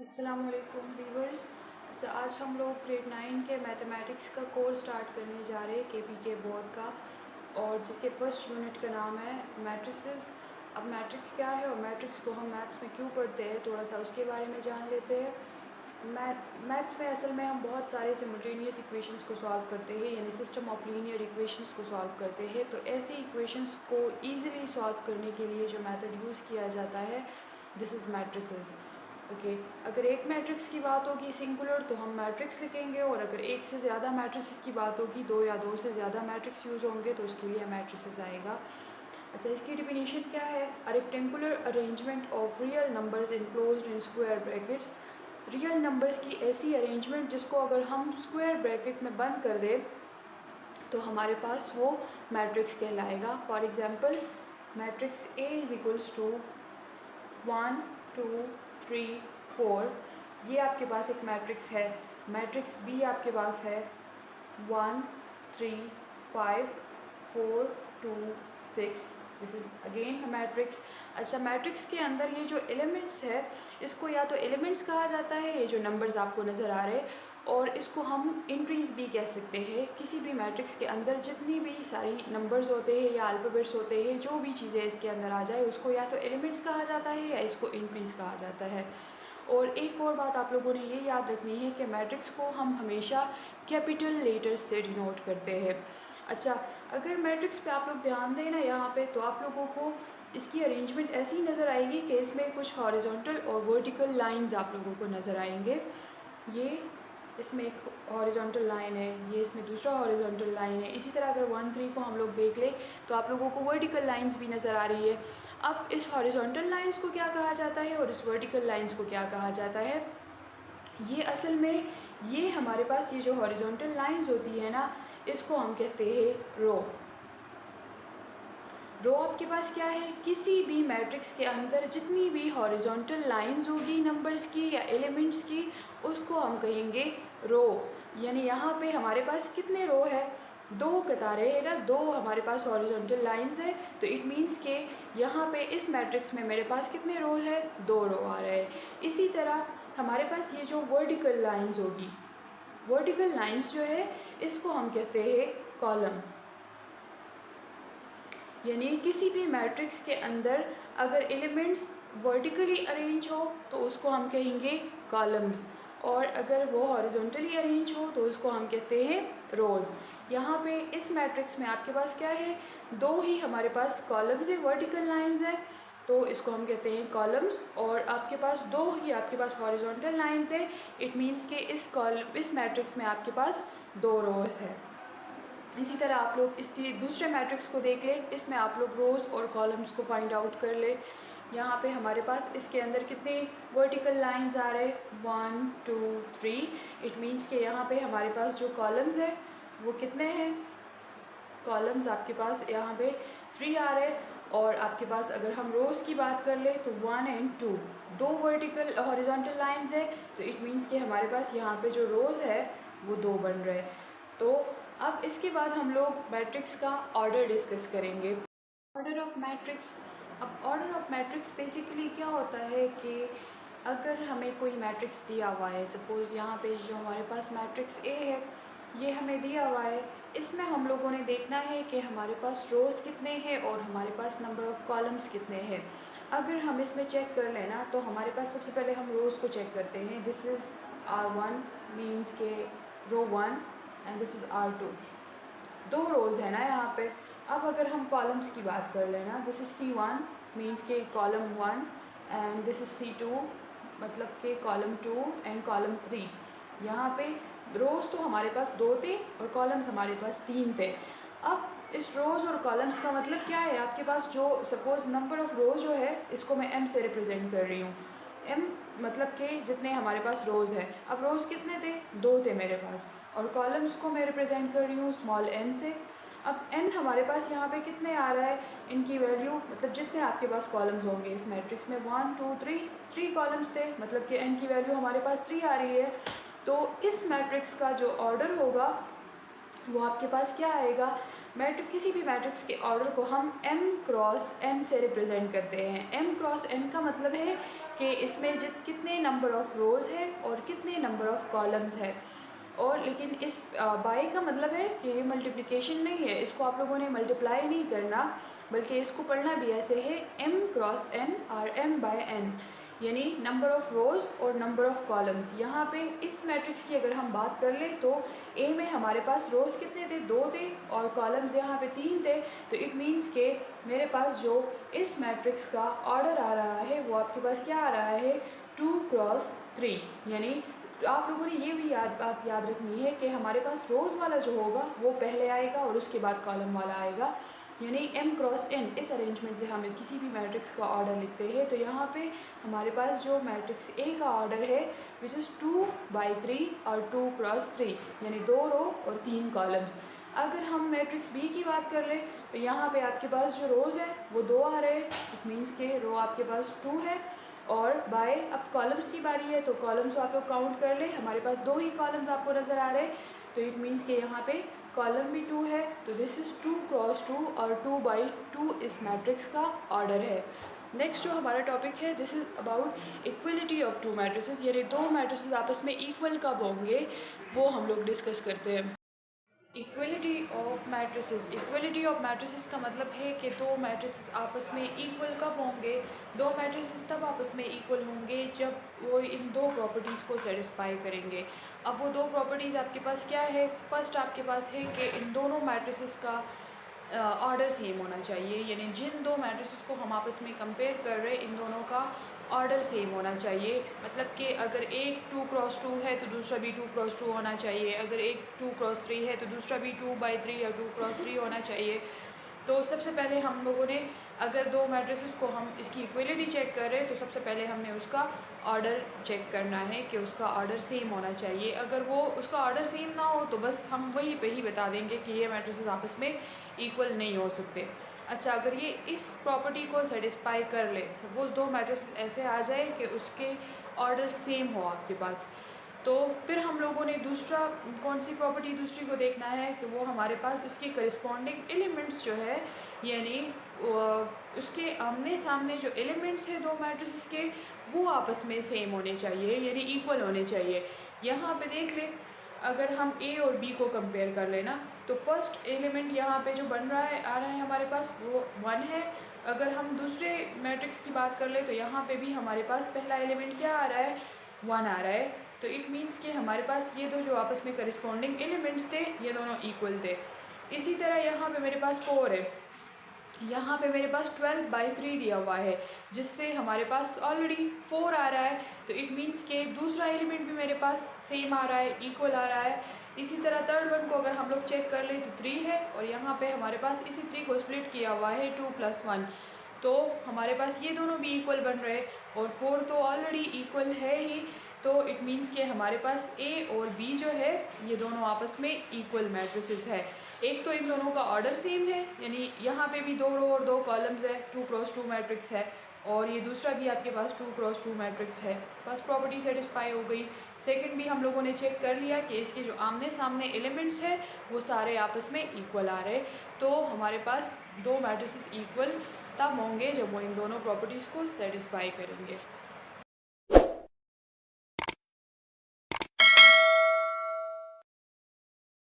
अस्सलाम वालेकुम व्यूवर्स। अच्छा, आज हम लोग ग्रेड 9 के मैथमेटिक्स का कोर्स स्टार्ट करने जा रहे हैं केपीके बोर्ड का, और जिसके फर्स्ट यूनिट का नाम है मैट्रिसेस। अब मैट्रिक्स क्या है और मैट्रिक्स को हम मैथ्स में क्यों पढ़ते हैं, थोड़ा सा उसके बारे में जान लेते हैं। मैथ्स में असल में हम बहुत सारे सिमल्टेनियस इक्वेशंस को सॉल्व करते हैं, यानी सिस्टम ऑफ लीनियर इक्वेशंस को सॉल्व करते हैं। तो ऐसे इक्वेशंस को ईज़िली सॉल्व करने के लिए जो मेथड यूज़ किया जाता है, दिस इज़ मैट्रिसेस। ओके, अगर एक मैट्रिक्स की बात होगी सिंगुलर तो हम मैट्रिक्स लिखेंगे, और अगर एक से ज़्यादा मैट्रिक्स की बात होगी, दो या दो से ज़्यादा मैट्रिक्स यूज़ होंगे, तो उसके लिए मैट्रिसेस आएगा। अच्छा, इसकी डिफिनीशन क्या है? A rectangular arrangement of real numbers enclosed in square brackets. Real numbers की ऐसी अरेंजमेंट जिसको अगर हम स्क्वायर ब्रैकेट में बंद कर दें तो हमारे पास वो मैट्रिक्स कहलाएगा। For example, matrix A is equals to 1 2 3 4, ये आपके पास एक मैट्रिक्स है। मैट्रिक्स बी आपके पास है 1 3 5 4 2 6, दिस इज़ अगेन मैट्रिक्स। अच्छा, मैट्रिक्स के अंदर ये जो एलिमेंट्स है, इसको या तो एलिमेंट्स कहा जाता है, ये जो नंबर्स आपको नज़र आ रहे हैं, और इसको हम एंट्रीज भी कह सकते हैं। किसी भी मैट्रिक्स के अंदर जितनी भी सारी नंबर्स होते हैं या अल्फ़ाबेट्स होते हैं, जो भी चीज़ें इसके अंदर आ जाए, उसको या तो एलिमेंट्स कहा जाता है या इसको एंट्रीज कहा जाता है। और एक और बात आप लोगों ने ये याद रखनी है कि मैट्रिक्स को हम हमेशा कैपिटल लेटर्स से डिनोट करते हैं। अच्छा, अगर मैट्रिक्स पे आप लोग ध्यान दें ना यहाँ पे, तो आप लोगों को इसकी अरेंजमेंट ऐसी नज़र आएगी कि इसमें कुछ हॉरिजॉन्टल और वर्टिकल लाइंस आप लोगों को नज़र आएंगे। ये इसमें एक हॉरिजॉन्टल लाइन है, ये इसमें दूसरा हॉरिजॉन्टल लाइन है। इसी तरह अगर 1 3 को हम लोग देख लें तो आप लोगों को वर्टिकल लाइंस भी नज़र आ रही है। अब इस हॉरिजॉन्टल लाइंस को क्या कहा जाता है और इस वर्टिकल लाइंस को क्या कहा जाता है? ये असल में ये हमारे पास ये जो हॉरिजॉन्टल लाइंस होती है ना, इसको हम कहते हैं रो। रो आपके पास क्या है? किसी भी मैट्रिक्स के अंदर जितनी भी हॉरिजॉन्टल लाइंस होगी नंबर्स की या एलिमेंट्स की, उसको हम कहेंगे रो। यानी यहाँ पे हमारे पास कितने रो है? दो कतारें है ना, दो हमारे पास हॉरिजॉन्टल लाइंस है। तो इट मीन्स के यहाँ पे इस मैट्रिक्स में मेरे पास कितने रो है? दो रो आ रहे हैं। इसी तरह हमारे पास ये जो वर्टिकल लाइंस होगी, वर्टिकल लाइंस जो है इसको हम कहते हैं कॉलम। यानी किसी भी मैट्रिक्स के अंदर अगर एलिमेंट्स वर्टिकली अरेंज हो तो उसको हम कहेंगे कॉलम्स, और अगर वो हॉरिजॉन्टली अरेंज हो तो उसको हम कहते हैं रोज़। यहाँ पे इस मैट्रिक्स में आपके पास क्या है? दो ही हमारे पास कॉलम्स है, वर्टिकल लाइंस है, तो इसको हम कहते हैं कॉलम्स। और आपके पास दो ही आपके पास हॉरिजॉन्टल लाइंस है, इट मीन्स के इस मैट्रिक्स में आपके पास दो रोज़ है। इसी तरह आप लोग इस दूसरे मैट्रिक्स को देख लें, इसमें आप लोग रोज़ और कॉलम्स को फाइंड आउट कर ले। यहाँ पे हमारे पास इसके अंदर कितने वर्टिकल लाइंस आ रहे? 1 2 3। इट मीन्स के यहाँ पे हमारे पास जो कॉलम्स है वो कितने हैं? कॉलम्स आपके पास यहाँ पे 3 आ रहे हैं। और आपके पास अगर हम रोज़ की बात कर ले तो 1 और 2, दो वर्टिकल हॉरिजॉन्टल लाइंस है, तो इट मीन्स कि हमारे पास यहाँ पे जो रोज़ है वो दो बन रहे हैं। तो अब इसके बाद हम लोग मैट्रिक्स का ऑर्डर डिस्कस करेंगे। Order of matrix. अब ऑर्डर ऑफ मैट्रिक्स बेसिकली क्या होता है कि अगर हमें कोई मैट्रिक्स दिया हुआ है, सपोज़ यहाँ पे जो हमारे पास मैट्रिक्स ए है, ये हमें दिया हुआ है, इसमें हम लोगों ने देखना है कि हमारे पास रोज़ कितने हैं और हमारे पास नंबर ऑफ़ कॉलम्स कितने हैं। अगर हम इसमें चेक कर लेना तो हमारे पास सबसे पहले हम रोज़ को चेक करते हैं। दिस इज़ R1 मीन्स के रो 1 एंड दिस इज़ R2, दो रोज़ है ना यहाँ पे। अब अगर हम कॉलम्स की बात कर लेना, दिस इज़ C1 मीन्स के column 1 and this is C2 मतलब के कॉलम 2 एंड कॉलम 3। यहाँ पे रोज़ तो हमारे पास दो थे और कॉलम्स हमारे पास तीन थे। अब इस रोज़ और कॉलम्स का मतलब क्या है? आपके पास जो सपोज़ नंबर ऑफ़ रोज़ जो है इसको मैं m से रिप्रेजेंट कर रही हूँ। m मतलब कि जितने हमारे पास रोज़ है। अब रोज़ कितने थे? दो थे मेरे पास, और कॉलम्स को मैं रिप्रेजेंट कर रही हूँ स्मॉल n से। अब n हमारे पास यहाँ पे कितने आ रहा है? इनकी वैल्यू मतलब जितने आपके पास कॉलम्स होंगे इस मैट्रिक्स में 1 2 3, 3 कॉलम्स थे, मतलब कि n की वैल्यू हमारे पास 3 आ रही है। तो इस मैट्रिक्स का जो ऑर्डर होगा वो आपके पास क्या आएगा? किसी भी मैट्रिक्स के ऑर्डर को हम m क्रॉस n से रिप्रेजेंट करते हैं। m क्रॉस n का मतलब है कि इसमें कितने नंबर ऑफ़ रोज़ है और कितने नंबर ऑफ़ कॉलम्स है। और लेकिन इस बाय का मतलब है कि ये मल्टीप्लिकेशन नहीं है, इसको आप लोगों ने मल्टीप्लाई नहीं करना, बल्कि इसको पढ़ना भी ऐसे है m क्रॉस n और m बाय n, यानी नंबर ऑफ़ रोज़ और नंबर ऑफ़ कॉलम्स। यहाँ पे इस मैट्रिक्स की अगर हम बात कर लें तो ए में हमारे पास रोज़ कितने थे, 2 थे, और कॉलम्स यहाँ पे 3 थे। तो इट मीन्स के मेरे पास जो इस मैट्रिक्स का ऑर्डर आ रहा है वो आपके पास क्या आ रहा है, 2 क्रॉस 3। यानी तो आप लोगों ने ये भी बात याद रखनी है कि हमारे पास रोज़ वाला जो होगा वो पहले आएगा और उसके बाद कॉलम वाला आएगा, यानी m क्रॉस n। इस अरेंजमेंट से हम किसी भी मैट्रिक्स का ऑर्डर लिखते हैं। तो यहाँ पे हमारे पास जो मैट्रिक्स A का ऑर्डर है विच इज़ 2 बाई 3 और 2 क्रॉस 3, यानी 2 रो और 3 कॉलम्स। अगर हम मैट्रिक्स B की बात कर लें तो यहाँ पे आपके पास जो रोज़ है वो 2 आ रहे हैं, इट मीन्स के रो आपके पास 2 है, और बाय अब कॉलम्स की बारी है तो कॉलम्स आप लोग काउंट कर ले, हमारे पास 2 ही कॉलम्स आपको नज़र आ रहे हैं। तो इट मीन्स के यहाँ पे कॉलम भी 2 है, तो दिस इज़ 2 क्रॉस 2 और 2 बाई 2 इस मैट्रिक्स का ऑर्डर है। नेक्स्ट जो हमारा टॉपिक है this is about equality of to matrices, यानी 2 मैट्रिसेस आपस में इक्वल कब होंगे वो हम लोग डिस्कस करते हैं। Equality of matrices, equality of matrices का मतलब है कि 2 मैट्रिसेस आपस में इक्वल कब होंगे। 2 मैट्रिसेस तब आपस में इक्वल होंगे जब वो इन 2 प्रॉपर्टीज़ को सेटिस्फाई करेंगे। अब वो 2 प्रॉपर्टीज़ आपके पास क्या है, फर्स्ट आपके पास है कि इन दोनों मैट्रिसेस का ऑर्डर सेम होना चाहिए, यानी जिन 2 मैट्रिसेस को हम आपस में कंपेयर कर रहे हैं इन दोनों का ऑर्डर सेम होना चाहिए। मतलब कि अगर एक 2 क्रॉस 2 है तो दूसरा भी 2 क्रॉस 2 होना चाहिए, अगर एक 2 क्रॉस 3 है तो दूसरा भी 2 बाई 3 या 2 क्रॉस 3 होना चाहिए। तो सबसे पहले हम लोगों ने अगर 2 मैट्रिसेस को हम इसकी इक्वलिटी चेक कर रहे हैं तो सबसे पहले हमने उसका ऑर्डर चेक करना है कि उसका ऑर्डर सेम होना चाहिए। अगर वो उसका ऑर्डर सेम ना हो तो बस हम वहीं पे ही बता देंगे कि ये मैट्रिसेस आपस में इक्वल नहीं हो सकते। अच्छा, अगर ये इस प्रॉपर्टी को सेटिस्फाई कर ले, सपोज 2 मैट्रिसेस ऐसे आ जाए कि उसके ऑर्डर सेम हो आपके पास, तो फिर हम लोगों ने दूसरा कौन सी प्रॉपर्टी दूसरी को देखना है कि वो हमारे पास उसके करस्पॉन्डिंग एलिमेंट्स जो है, यानी उसके आमने सामने जो एलिमेंट्स है 2 मैट्रिसेस के वो आपस में सेम होने चाहिए, यानी इक्वल होने चाहिए। यहाँ पे देख ले, अगर हम A और B को कंपेयर कर लेना तो फर्स्ट एलिमेंट यहाँ पे जो बन रहा है आ रहा है हमारे पास वो 1 है। अगर हम दूसरे मैट्रिक्स की बात कर ले तो यहाँ पे भी हमारे पास पहला एलिमेंट क्या आ रहा है, 1 आ रहा है। तो इट मीन्स कि हमारे पास ये दो जो आपस में करस्पॉन्डिंग एलिमेंट्स थे ये दोनों इक्वल थे। इसी तरह यहाँ पे मेरे पास 4 है, यहाँ पे मेरे पास 12 बाई 3 दिया हुआ है, जिससे हमारे पास ऑलरेडी 4 आ रहा है। तो इट मीन्स के दूसरा एलिमेंट भी मेरे पास सेम आ रहा है, इक्वल आ रहा है। इसी तरह थर्ड वन को अगर हम लोग चेक कर लें तो 3 है, और यहाँ पे हमारे पास इसी 3 को स्प्लिट किया हुआ है 2 + 1, तो हमारे पास ये दोनों भी इक्वल बन रहे हैं, और 4 तो ऑलरेडी इक्वल है ही। तो इट मीन्स के हमारे पास A और B जो है ये दोनों आपस में इक्वल मैट्रिसेस है। एक तो इन दोनों का ऑर्डर सेम है, यानी यहाँ पे भी 2 रो और 2 कॉलम्स है, 2 क्रॉस 2 मैट्रिक्स है, और ये दूसरा भी आपके पास 2 क्रॉस 2 मैट्रिक्स है। फर्स्ट प्रॉपर्टी सेटिस्फाई हो गई। सेकंड भी हम लोगों ने चेक कर लिया कि इसके जो आमने सामने एलिमेंट्स हैं वो सारे आपस में इक्वल आ रहे, तो हमारे पास 2 मैट्रिसेस इक्वल तब होंगे जब वो इन दोनों प्रॉपर्टीज़ को सेटिस्फाई करेंगे।